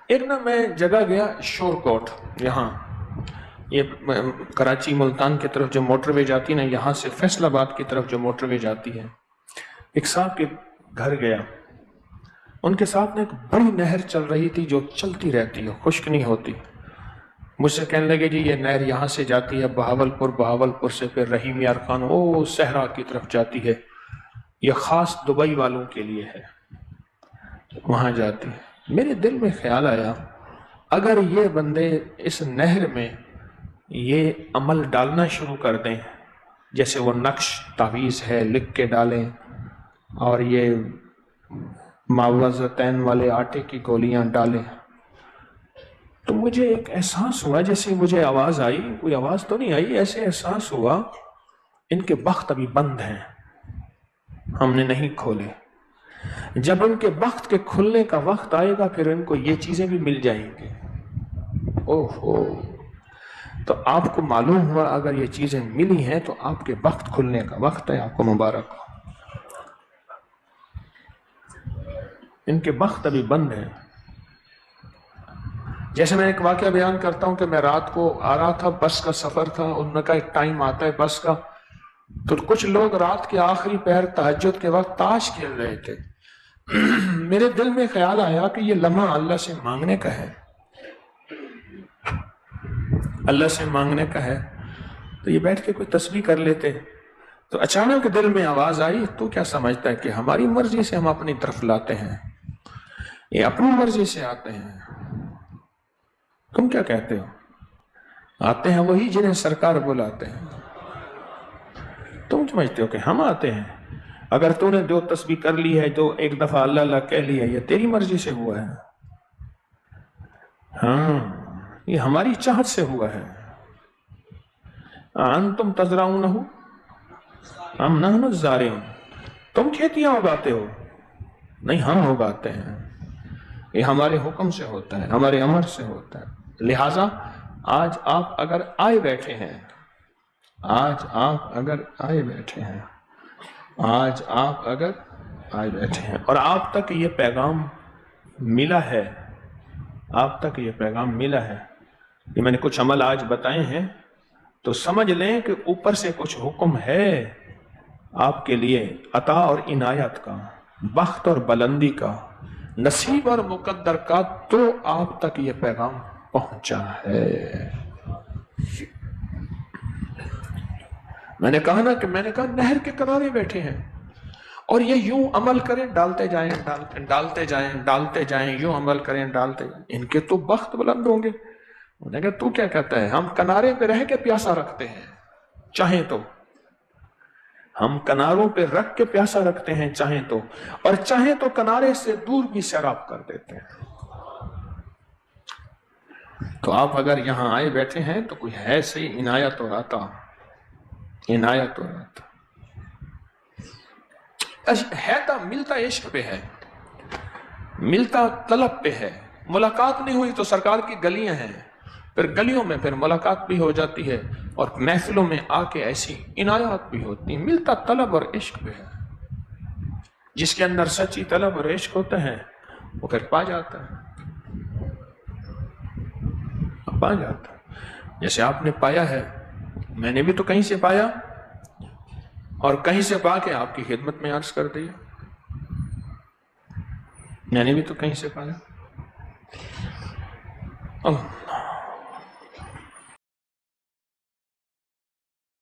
ایک نا میں جگہ گیا شور کوٹ، یہاں یہ کراچی ملتان کی طرف جو موٹر وے جاتی نا، یہاں سے فیصل آباد کی طرف جو موٹر وے جاتی ہے، ایک صاحب کے گھر گیا، ان کے ساتھ نا ایک بڑی نہر چل رہی تھی جو چلتی رہتی ہے، خشک نہیں ہوتی۔ مجھ سے کہنے لگے جی یہ نہر یہاں سے جاتی ہے بہاولپور، بہاولپور سے پھر رحیم یار خان او صحرا کی طرف جاتی ہے، یہ خاص دبئی والوں کے لیے ہے، وہاں جاتی ہے۔ میرے دل میں خیال آیا اگر یہ بندے اس نہر میں یہ عمل ڈالنا شروع کر دیں، جیسے وہ نقش تعویذ ہے لکھ کے ڈالیں، اور یہ معوذتین والے آٹے کی گولیاں ڈالیں، تو مجھے ایک احساس ہوا، جیسے مجھے آواز آئی، کوئی آواز تو نہیں آئی، ایسے احساس ہوا ان کے بخت ابھی بند ہیں، ہم نے نہیں کھولے، جب ان کے بخت کے کھلنے کا وقت آئے گا پھر ان کو یہ چیزیں بھی مل جائیں گے۔ اوہو، تو آپ کو معلوم ہوا اگر یہ چیزیں ملی ہیں تو آپ کے بخت کھلنے کا وقت ہے، آپ کو مبارک ہو۔ ان کے بخت ابھی بند ہیں۔ جیسے میں ایک واقعہ بیان کرتا ہوں کہ میں رات کو آ رہا تھا، بس کا سفر تھا، انہوں کا ایک ٹائم آتا ہے بس کا، تو کچھ لوگ رات کے آخری پہر تہجد کے وقت تاش کھیل رہے تھے۔ میرے دل میں خیال آیا کہ یہ لمحہ اللہ سے مانگنے کا ہے، اللہ سے مانگنے کا ہے، تو یہ بیٹھ کے کوئی تسبیح کر لیتے۔ تو اچانک دل میں آواز آئی، تو کیا سمجھتا ہے کہ ہماری مرضی سے ہم اپنی طرف لاتے ہیں، یہ اپنی مرضی سے آتے ہیں؟ تم کیا کہتے ہو؟ آتے ہیں وہی جنہیں سرکار بلاتے ہیں، تم سمجھتے ہو کہ ہم آتے ہیں؟ اگر تو نے جو تسبیح کر لی ہے، جو ایک دفعہ اللہ اللہ کہہ لی ہے، یہ تیری مرضی سے ہوا ہے؟ ہاں، یہ ہماری چاہت سے ہوا ہے۔ انتم تزرعونہ ام نحن الزارعون، تم کھیتیاں اگاتے ہو؟ نہیں، ہم اگاتے ہیں، یہ ہمارے حکم سے ہوتا ہے، ہمارے امر سے ہوتا ہے۔ لہٰذا آج آپ اگر آئے بیٹھے ہیں، آج آپ اگر آئے بیٹھے ہیں، آج آپ اگر آئے بیٹھے ہیں اور آپ تک یہ پیغام ملا ہے، آپ تک یہ پیغام ملا ہے، یہ میں نے کچھ عمل آج بتائے ہیں، تو سمجھ لیں کہ اوپر سے کچھ حکم ہے آپ کے لیے، عطا اور عنایت کا، بخت اور بلندی کا، نصیب اور مقدر کا، تو آپ تک یہ پیغام پہنچا ہے۔ میں نے کہا نا کہ میں نے کہا نہر کے کنارے بیٹھے ہیں اور یہ یوں عمل کریں، ڈالتے جائیں ڈالتے جائیں ڈالتے جائیں، یوں عمل کریں ڈالتے جائیں، ان کے تو بخت بلند ہوں گے۔ انہوں نے کہا تو کیا کہتا ہے؟ ہم کنارے پہ رہ کے پیاسا رکھتے ہیں چاہیں تو، ہم کناروں پہ رکھ کے پیاسا رکھتے ہیں چاہیں تو، اور چاہیں تو کنارے سے دور بھی سیراب کر دیتے ہیں۔ تو آپ اگر یہاں آئے بیٹھے ہیں تو کوئی ہے صحیح عنایت اور عطا، عنایت اور عطا ہے، تو ملتا عشق پہ ہے، ملتا طلب پہ ہے۔ ملاقات نہیں ہوئی تو سرکار کی گلیاں ہیں، پھر گلیوں میں پھر ملاقات بھی ہو جاتی ہے، اور محفلوں میں آ کے ایسی عنایات بھی ہوتی ہیں۔ ملتا طلب اور عشق پہ ہے، جس کے اندر سچی طلب اور عشق ہوتا ہے وہ پھر پا جاتا ہے، پا جاتا ہے۔ جیسے آپ نے پایا ہے، میں نے بھی تو کہیں سے پایا اور کہیں سے پا کے آپ کی خدمت میں عرض کر دیا، میں نے بھی تو کہیں سے پایا۔